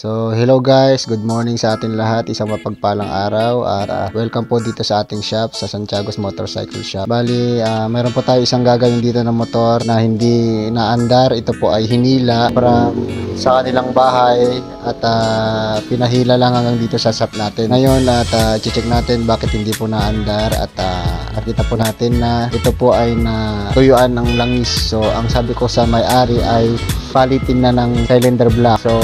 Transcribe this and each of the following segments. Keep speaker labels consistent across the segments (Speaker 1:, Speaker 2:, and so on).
Speaker 1: So hello guys, good morning sa atin lahat, isang mapagpalang araw at welcome po dito sa ating shop sa Santiago's Motorcycle Shop. Bali, mayroon po tayo isang gagawin dito ng motor na hindi naandar. Ito po ay hinila para sa kanilang bahay at pinahila lang hanggang dito sa shop natin. Ngayon at check natin bakit hindi po naandar at nakita po natin na ito po ay natuyuan ng langis. So ang sabi ko sa may-ari ay palitin na ng cylinder block. So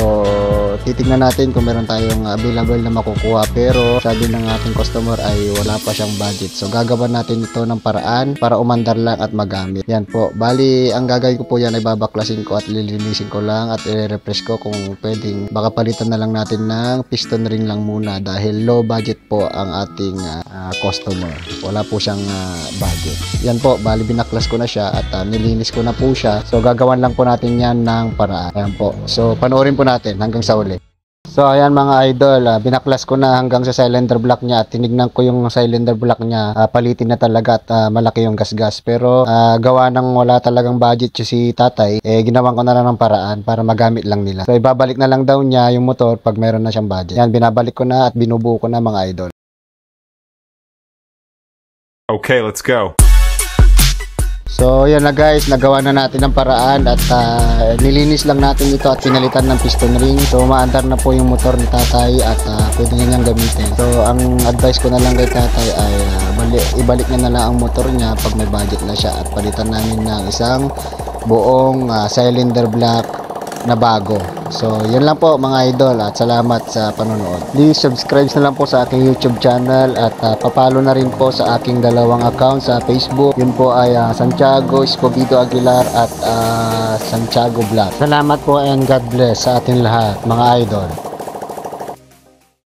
Speaker 1: titignan natin kung meron tayong available na makukuha, pero sabi ng ating customer ay wala pa siyang budget. So gagawa natin ito ng paraan para umandar lang at magamit. Yan po, bali ang gagawin ko po yan ay babaklasin ko at lilinisin ko lang at i-refresh ko kung pwedeng baka palitan na lang natin ng piston ring lang muna dahil low budget po ang ating customer. Wala po siyang budget. Yan po, bali binaklas ko na siya at nilinis ko na po siya. So gagawan lang po natin yan ng paraan. Ayan po, so panoorin po natin hanggang sa uli. So ayan mga idol, binaklas ko na hanggang sa cylinder block niya at tinignan ko yung cylinder block niya, palitin na talaga at malaki yung gasgas, pero gawa ng wala talagang budget si tatay, ginawan ko na lang ng paraan para magamit lang nila. So ibabalik na lang daw niya yung motor pag meron na siyang budget. Yan, binabalik ko na at binubuo ko na mga idol.
Speaker 2: Okay, let's go.
Speaker 1: So yan na guys, nagawa na natin ang paraan at nilinis lang natin ito at pinalitan ng piston ring. So maandar na po yung motor ni tatay at pwede niya niyang gamitin. So ang advice ko na lang kay tatay ay ibalik niya na lang ang motor niya pag may budget na siya at palitan namin ng isang buong cylinder block na bago. So yan lang po mga idol at salamat sa panonood. Please subscribe na lang po sa aking YouTube channel at papalo na rin po sa aking dalawang account sa Facebook. Yun po ay Santiago Escobedo Aguilar at Santiago Vlog. Salamat po and God bless sa ating lahat mga idol.